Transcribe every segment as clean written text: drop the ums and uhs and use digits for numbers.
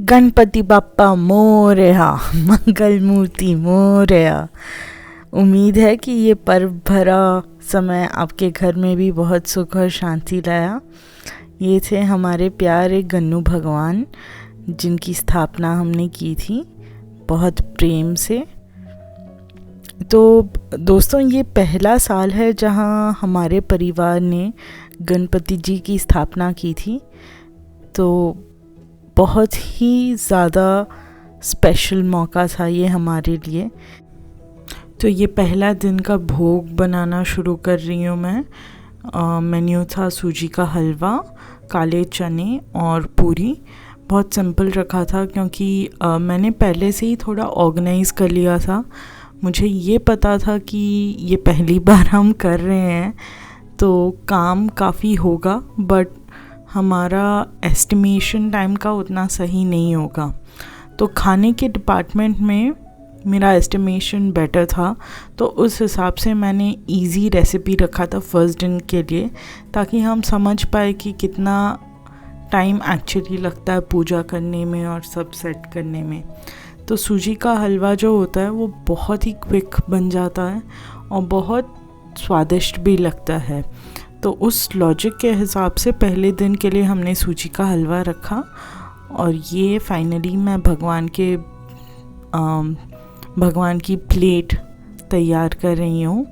गणपति बाप्पा मोरया, मंगल मूर्ति मोरया। उम्मीद है कि ये पर्व भरा समय आपके घर में भी बहुत सुख और शांति लाया। ये थे हमारे प्यारे गन्नू भगवान, जिनकी स्थापना हमने की थी बहुत प्रेम से। तो दोस्तों, ये पहला साल है जहाँ हमारे परिवार ने गणपति जी की स्थापना की थी, तो बहुत ही ज़्यादा स्पेशल मौका था ये हमारे लिए। तो ये पहला दिन का भोग बनाना शुरू कर रही हूँ मैं। मेन्यू था सूजी का हलवा, काले चने और पूरी। बहुत सिंपल रखा था क्योंकि मैंने पहले से ही थोड़ा ऑर्गेनाइज़ कर लिया था। मुझे ये पता था कि ये पहली बार हम कर रहे हैं तो काम काफ़ी होगा, बट हमारा एस्टिमेशन टाइम का उतना सही नहीं होगा। तो खाने के डिपार्टमेंट में मेरा एस्टिमेशन बेटर था, तो उस हिसाब से मैंने इजी रेसिपी रखा था फर्स्ट दिन के लिए, ताकि हम समझ पाए कि कितना टाइम एक्चुअली लगता है पूजा करने में और सब सेट करने में। तो सूजी का हलवा जो होता है वो बहुत ही क्विक बन जाता है और बहुत स्वादिष्ट भी लगता है। तो उस लॉजिक के हिसाब से पहले दिन के लिए हमने सूजी का हलवा रखा, और ये फाइनली मैं भगवान की प्लेट तैयार कर रही हूँ।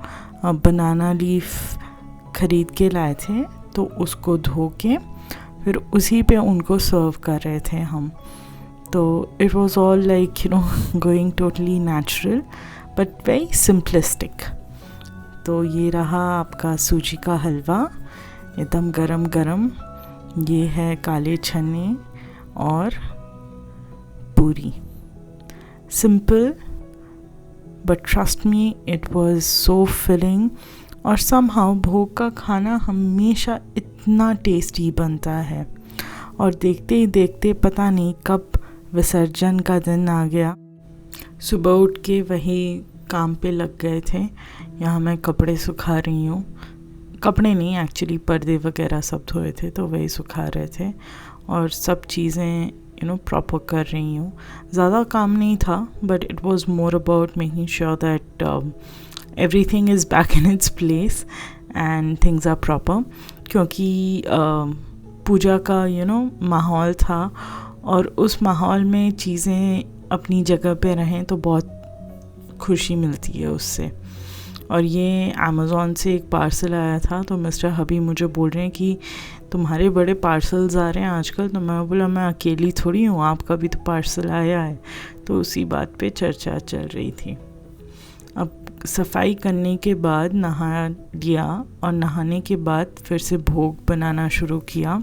बनाना लीफ ख़रीद के लाए थे, तो उसको धो के फिर उसी पे उनको सर्व कर रहे थे हम। तो it was all like going totally natural but very simplistic. तो ये रहा आपका सूजी का हलवा, एकदम गरम गरम। ये है काले चने और पूरी। Simple but trust me, it was so filling. और समहाउ भोग का खाना हमेशा इतना टेस्टी बनता है, और देखते ही देखते पता नहीं कब विसर्जन का दिन आ गया। सुबह उठ के वही काम पे लग गए थे। यहाँ मैं कपड़े सुखा रही हूँ, कपड़े नहीं एक्चुअली पर्दे वगैरह सब धोए थे, तो वही सुखा रहे थे और सब चीज़ें प्रॉपर कर रही हूँ। ज़्यादा काम नहीं था, but it was more about making sure that everything is back in its place and things are proper. क्योंकि पूजा का माहौल था, और उस माहौल में चीज़ें अपनी जगह पे रहें तो बहुत खुशी मिलती है उससे। और ये अमेज़ॉन से एक पार्सल आया था, तो मिस्टर हबी मुझे बोल रहे हैं कि तुम्हारे बड़े पार्सल्स आ रहे हैं आजकल। तो मैं बोला मैं अकेली थोड़ी हूँ, आपका भी तो पार्सल आया है। तो उसी बात पे चर्चा चल रही थी। अब सफाई करने के बाद नहा लिया, और नहाने के बाद फिर से भोग बनाना शुरू किया।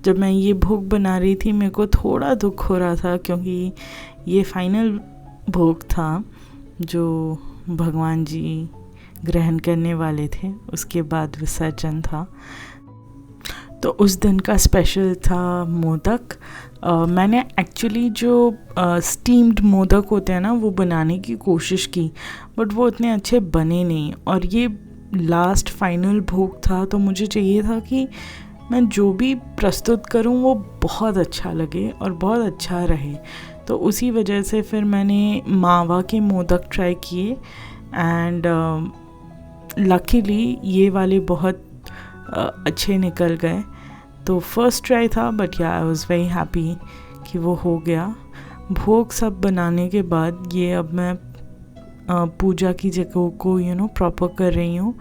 जब मैं ये भोग बना रही थी मेरे को थोड़ा दुख हो रहा था, क्योंकि ये फाइनल भोग था जो भगवान जी ग्रहण करने वाले थे। उसके बाद विसर्जन था। तो उस दिन का स्पेशल था मोदक। मैंने एक्चुअली जो स्टीम्ड मोदक होते हैं ना, वो बनाने की कोशिश की, बट वो इतने अच्छे बने नहीं। और ये लास्ट फाइनल भोग था, तो मुझे चाहिए था कि मैं जो भी प्रस्तुत करूं वो बहुत अच्छा लगे और बहुत अच्छा रहे। तो उसी वजह से फिर मैंने मावा के मोदक ट्राई किए, एंड लकीली ये वाले बहुत अच्छे निकल गए। तो फर्स्ट ट्राई था, but I was very happy कि वो हो गया। भोग सब बनाने के बाद ये अब मैं पूजा की जगह को प्रॉपर कर रही हूँ।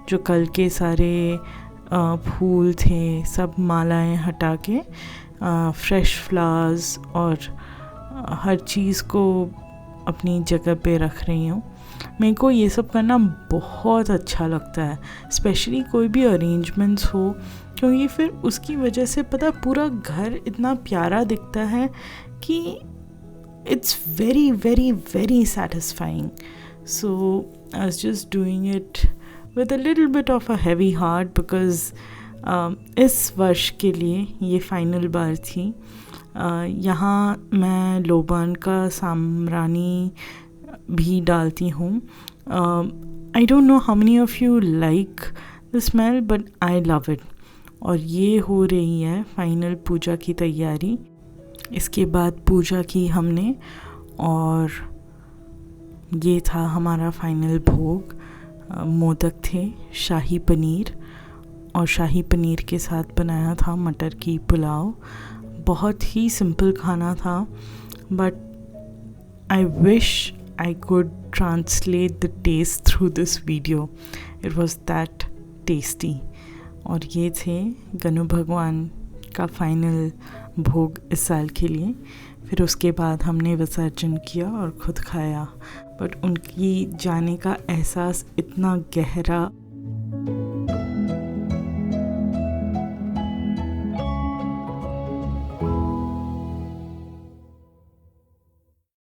जो कल के सारे फूल थे सब मालाएं हटा के फ्रेश फ्लावर्स और हर चीज़ को अपनी जगह पे रख रही हूँ। मेरे को ये सब करना बहुत अच्छा लगता है, स्पेशली कोई भी अरेंजमेंट्स हो, क्योंकि फिर उसकी वजह से पता पूरा घर इतना प्यारा दिखता है कि it's very very very satisfying. So I was just doing it with a little bit of a heavy heart because इस वर्ष के लिए ये फाइनल बार थी। यहाँ मैं लोबान का सामरानी भी डालती हूँ। I don't know how many of you like the smell, but I love it. और ये हो रही है फाइनल पूजा की तैयारी। इसके बाद पूजा की हमने, और ये था हमारा फाइनल भोग। मोदक थे, शाही पनीर, और शाही पनीर के साथ बनाया था मटर की पुलाव। बहुत ही सिंपल खाना था, but I wish I could translate the taste through this video. It was that tasty. और ये थे गणु भगवान का फाइनल भोग इस साल के लिए। फिर उसके बाद हमने विसर्जन किया और खुद खाया, बट उनकी जाने का एहसास इतना गहरा